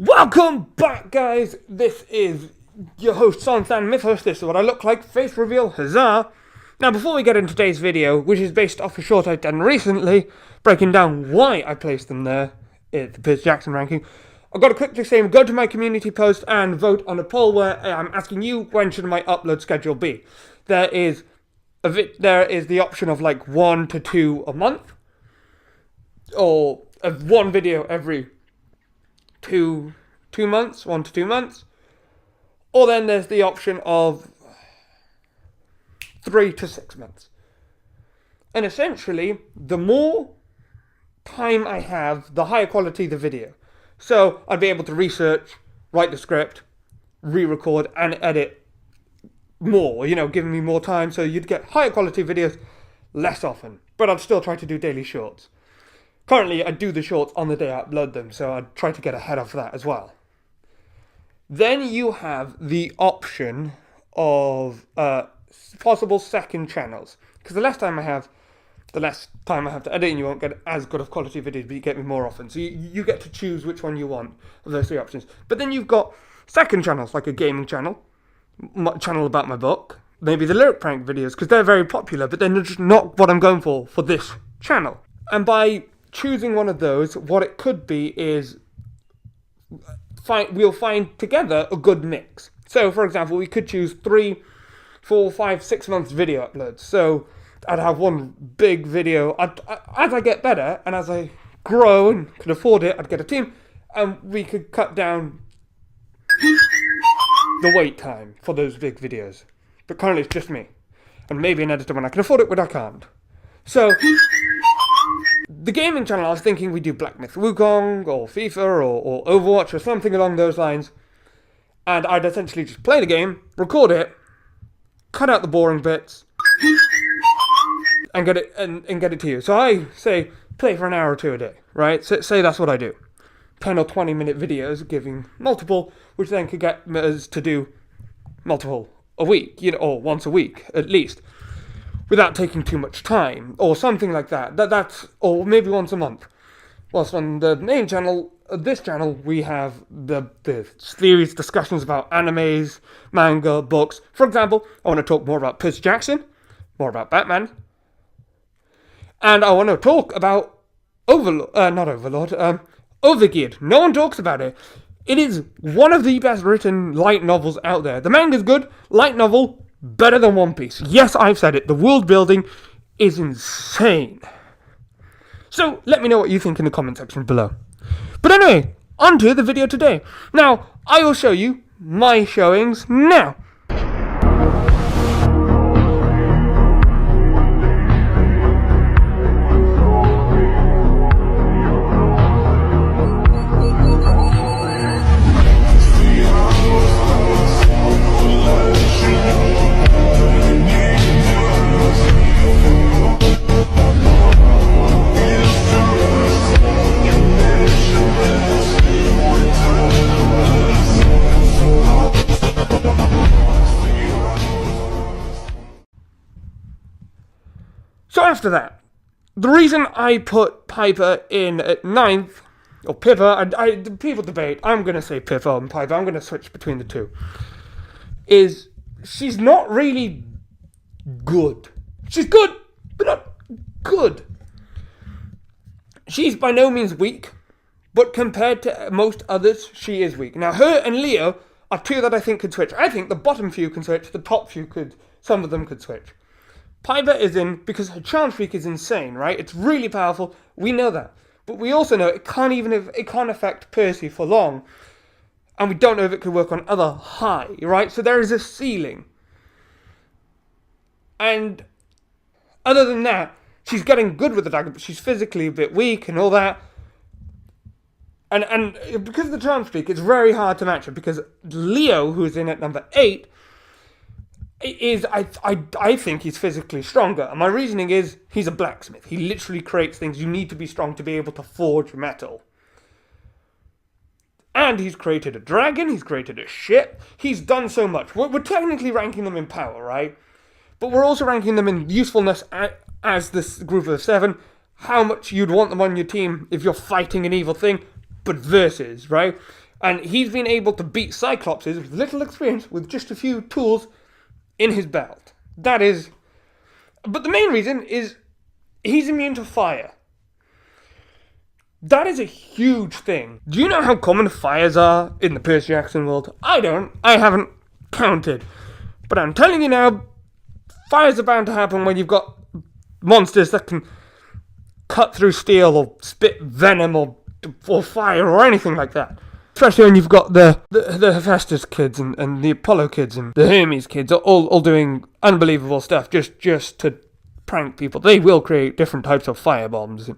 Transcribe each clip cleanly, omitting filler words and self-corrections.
Welcome back, guys. This is your host, Son Mythos. This is what I look like. Face reveal, huzzah. Now, before we get into today's video, which is based off a short I've done recently, breaking down why I placed them there, the Percy Jackson ranking, I've got to quickly say, go to my community post and vote on a poll where I'm asking you, when should my upload schedule be? There is the option of like 1 to 2 a month, or one video every 2 months, 1 to 2 months, or then there's the option of 3 to 6 months. And essentially, the more time I have, the higher quality the video. So I'd be able to research, write the script, re-record, and edit more, giving me more time, so you'd get higher quality videos less often. But I'd still try to do daily shorts. Currently, I do the shorts on the day I upload them, so I'd try to get ahead of that as well. Then you have the option of possible second channels. Because the less time I have to edit, and you won't get as good of quality videos, but you get me more often. So you get to choose which one you want of those three options. But then you've got second channels, like a gaming channel, channel about my book, maybe the lyric prank videos, because they're very popular, but they're just not what I'm going for this channel. And by choosing one of those, what it could be is we'll find together a good mix. So, for example, we could choose 3, 4, 5, 6 months video uploads. So I'd have one big video. As I get better and as I grow and can afford it, I'd get a team, and we could cut down the wait time for those big videos. But currently it's just me, and maybe an editor when I can afford it, but I can't. So the gaming channel, I was thinking we do Black Myth Wukong, or FIFA, or Overwatch, or something along those lines. And I'd essentially just play the game, record it, cut out the boring bits, and get it to you. So I say, play for an hour or two a day, right? So, say that's what I do. 10 or 20 minute videos, giving multiple, which then could get us to do multiple a week, or once a week, at least, without taking too much time, or something like that. That's, or maybe once a month. Whilst on the main channel, this channel, we have the serious discussions about animes, manga, books. For example, I want to talk more about Percy Jackson, more about Batman, and I want to talk about Overgeared. No one talks about it. It is one of the best written light novels out there. The manga's good, light novel, better than One Piece. Yes, I've said it. The world building is insane. So, let me know what you think in the comment section below. But anyway, on to the video today. Now, I will show you my showings now. So after that, the reason I put Piper in at 9th, or Pippa, people debate, I'm going to say Pippa and Piper, I'm going to switch between the two, is she's not really good. She's good, but not good. She's by no means weak, but compared to most others, she is weak. Now, her and Leo are two that I think could switch. I think the bottom few can switch, the top few some of them could switch. Piper is in because her charm streak is insane, right? It's really powerful. We know that. But we also know it can't affect Percy for long. And we don't know if it could work on other high, right? So there is a ceiling. And other than that, she's getting good with the dagger, but she's physically a bit weak and all that. And because of the charm streak, it's very hard to match her, because Leo, who's in at number 8, I think he's physically stronger. And my reasoning is, he's a blacksmith. He literally creates things. You need to be strong to be able to forge metal. And he's created a dragon. He's created a ship. He's done so much. We're technically ranking them in power, right? But we're also ranking them in usefulness as this group of 7. How much you'd want them on your team if you're fighting an evil thing, but versus, right? And he's been able to beat Cyclopses with little experience with just a few tools in his belt. That is... But the main reason is he's immune to fire. That is a huge thing. Do you know how common fires are in the Percy Jackson world? I don't. I haven't counted. But I'm telling you now, fires are bound to happen when you've got monsters that can cut through steel or spit venom or fire or anything like that. Especially when you've got the Hephaestus kids and the Apollo kids and the Hermes kids all doing unbelievable stuff just to prank people. They will create different types of fire bombs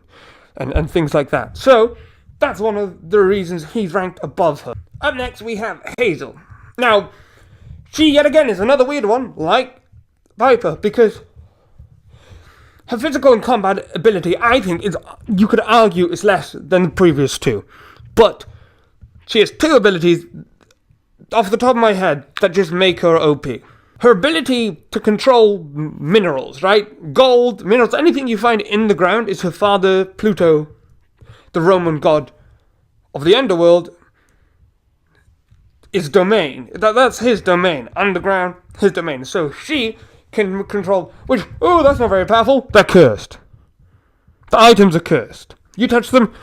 and things like that. So, that's one of the reasons he's ranked above her. Up next, we have Hazel. Now, she yet again is another weird one, like Piper, because her physical and combat ability, I think, you could argue is less than the previous two. But she has two abilities, off the top of my head, that just make her OP. Her ability to control minerals, right? Gold, minerals, anything you find in the ground is her father, Pluto, the Roman god of the underworld, his domain. That's his domain. Underground, his domain. So she can control, which, that's not very powerful. They're cursed. The items are cursed. You touch them,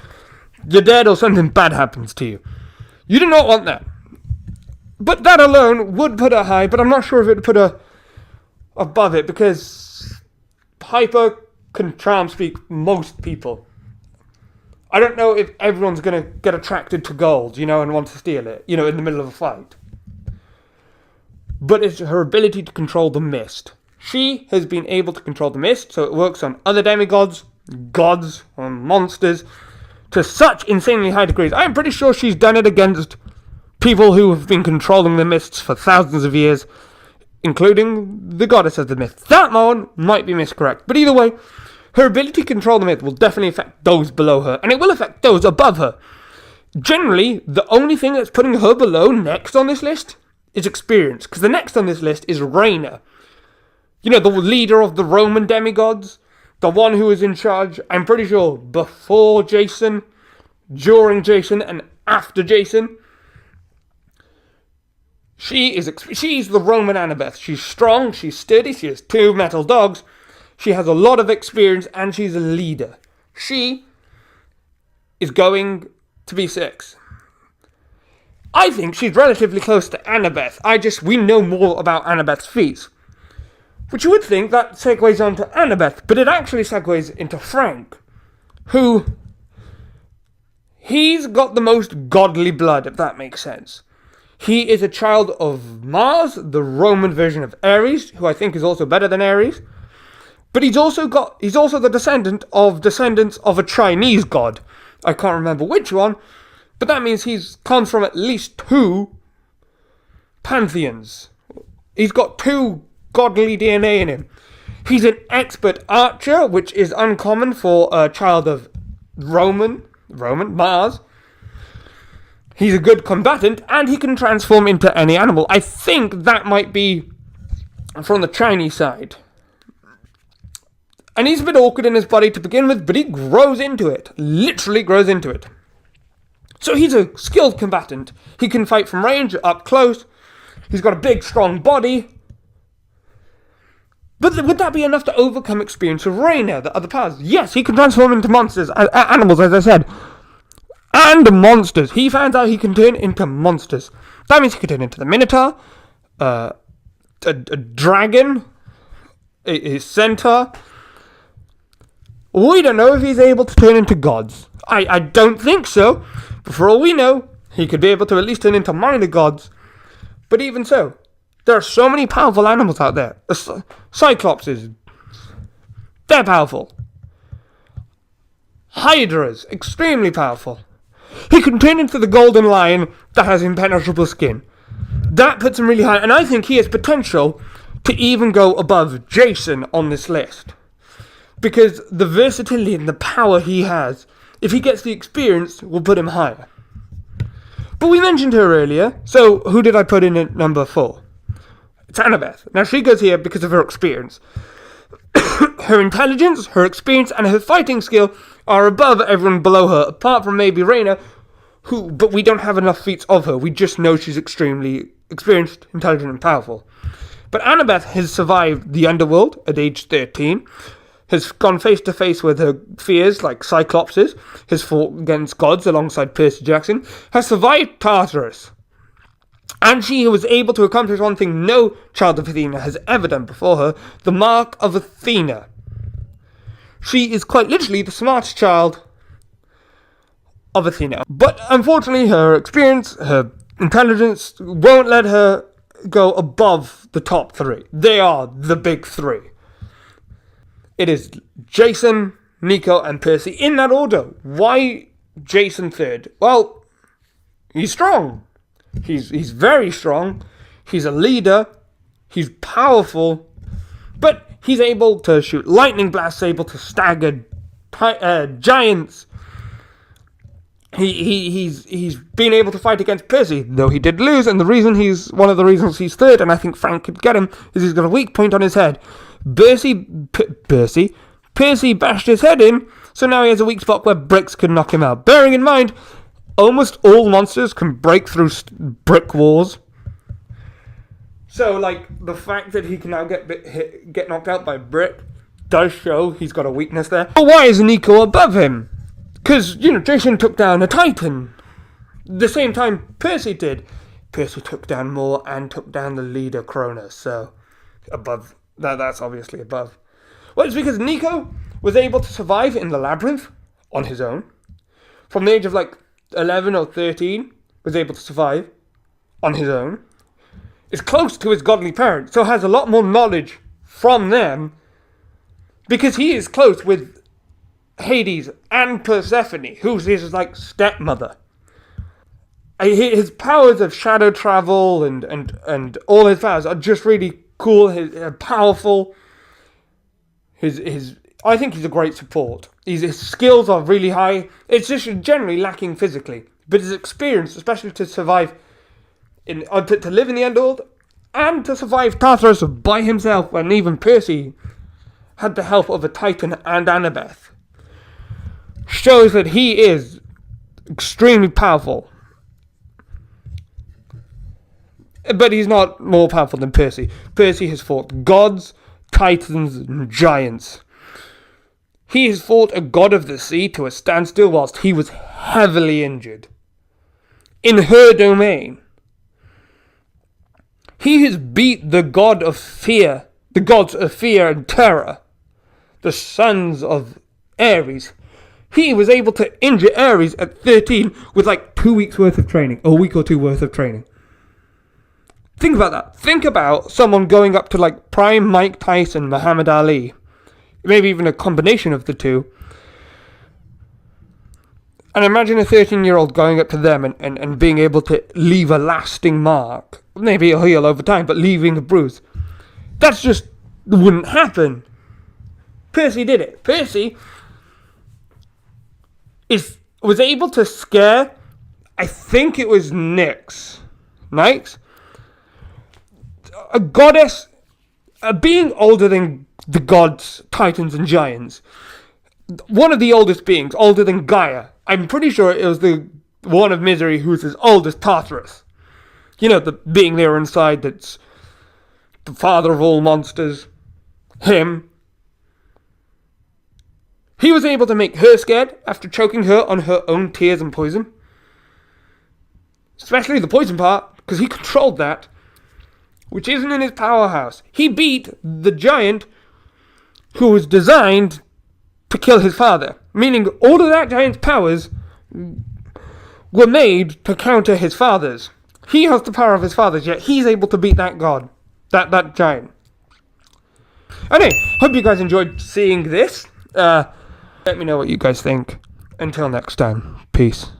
you're dead or something bad happens to you. You do not want that. But that alone would put her high, but I'm not sure if it would put her above it, because Piper can charm speak most people. I don't know if everyone's going to get attracted to gold, and want to steal it, in the middle of a fight. But it's her ability to control the mist. She has been able to control the mist, so it works on other demigods, gods, on monsters, to such insanely high degrees. I'm pretty sure she's done it against people who have been controlling the mists for thousands of years, including the goddess of the mist. That one might be miscorrect, but either way, her ability to control the mist will definitely affect those below her, and it will affect those above her. Generally, the only thing that's putting her below next on this list is experience, because the next on this list is Rhaena. The leader of the Roman demigods, the one who is in charge, I'm pretty sure, before Jason, during Jason, and after Jason. She's the Roman Annabeth. She's strong, she's sturdy, she has 2 metal dogs, she has a lot of experience, and she's a leader. She is going to be 6. I think she's relatively close to Annabeth. We know more about Annabeth's feats. Which you would think that segues onto Annabeth, but it actually segues into Frank, who, he's got the most godly blood, if that makes sense. He is a child of Mars, the Roman version of Ares, who I think is also better than Ares. But he's also the descendants of a Chinese god. I can't remember which one, but that means he's comes from at least 2 pantheons. He's got 2 godly DNA in him. He's an expert archer, which is uncommon for a child of Roman, Mars. He's a good combatant, and he can transform into any animal. I think that might be from the Chinese side. And he's a bit awkward in his body to begin with, but he grows into it. Literally grows into it. So he's a skilled combatant. He can fight from range, up close. He's got a big, strong body. But would that be enough to overcome experience of Rhaena, the other powers? Yes, he can transform into monsters, animals, as I said. And monsters. He finds out he can turn into monsters. That means he can turn into the Minotaur, a dragon, a centaur. We don't know if he's able to turn into gods. I don't think so. But for all we know, he could be able to at least turn into minor gods. But even so, there are so many powerful animals out there. The Cyclopses, they're powerful. Hydras, extremely powerful. He can turn into the golden lion that has impenetrable skin. That puts him really high, and I think he has potential to even go above Jason on this list. Because the versatility and the power he has, if he gets the experience, will put him higher. But we mentioned her earlier, so who did I put in at number 4? It's Annabeth. Now she goes here because of her experience. Her intelligence, her experience, and her fighting skill are above everyone below her, apart from maybe Rhaena, but we don't have enough feats of her. We just know she's extremely experienced, intelligent, and powerful. But Annabeth has survived the underworld at age 13, has gone face to face with her fears like Cyclopses, has fought against gods alongside Percy Jackson, has survived Tartarus. And she was able to accomplish one thing no child of Athena has ever done before her, the Mark of Athena. She is quite literally the smartest child of Athena. But unfortunately, her experience, her intelligence won't let her go above the top three. They are the big three. It is Jason, Nico, and Percy in that order. Why Jason third? Well, he's strong. He's very strong. He's a leader. He's powerful. But he's able to shoot lightning blasts, able to stagger giants. He's been able to fight against Percy, though he did lose, and one of the reasons he's third, and I think Frank could get him, is he's got a weak point on his head. Percy bashed his head in, so now he has a weak spot where bricks can knock him out. Bearing in mind, almost all monsters can break through brick walls. So, the fact that he can now get knocked out by brick does show he's got a weakness there. But why is Nico above him? Because, Jason took down a Titan. The same time Percy did. Percy took down more and took down the leader Cronus, so above. That's obviously above. Well, it's because Nico was able to survive in the labyrinth on his own. From the age of 11 or 13, was able to survive on his own. Is close to his godly parents, so has a lot more knowledge from them. Because he is close with Hades and Persephone, who's his stepmother. His powers of shadow travel and all his powers are just really cool. His powerful. I think he's a great support. His skills are really high. It's just generally lacking physically, but his experience, especially to survive to live in the underworld and to survive Tartarus by himself, when even Percy had the help of a Titan and Annabeth, shows that he is extremely powerful. But he's not more powerful than Percy. Percy has fought gods, titans, and giants. He has fought a god of the sea to a standstill whilst he was heavily injured. In her domain. He has beat the god of fear, the gods of fear and terror, the sons of Ares. He was able to injure Ares at 13 with 2 weeks worth of training, a week or two worth of training. Think about that. Think about someone going up to prime Mike Tyson, Muhammad Ali, maybe even a combination of the two. And imagine a 13-year-old going up to them and being able to leave a lasting mark. Maybe he'll heal over time, but leaving a bruise. That's just wouldn't happen. Percy did it. Percy was able to scare, I think it was Nyx, a goddess, a being older than the gods, titans, and giants. One of the oldest beings, older than Gaia. I'm pretty sure it was the one of Misery who's as old as Tartarus. The being there inside that's the father of all monsters. Him. He was able to make her scared after choking her on her own tears and poison. Especially the poison part, because he controlled that, which isn't in his powerhouse. He beat the giant who was designed to kill his father, meaning all of that giant's powers were made to counter his father's. He has the power of his father's, yet he's able to beat that god, that giant. Anyway, hope you guys enjoyed seeing this. Let me know what you guys think. Until next time, peace.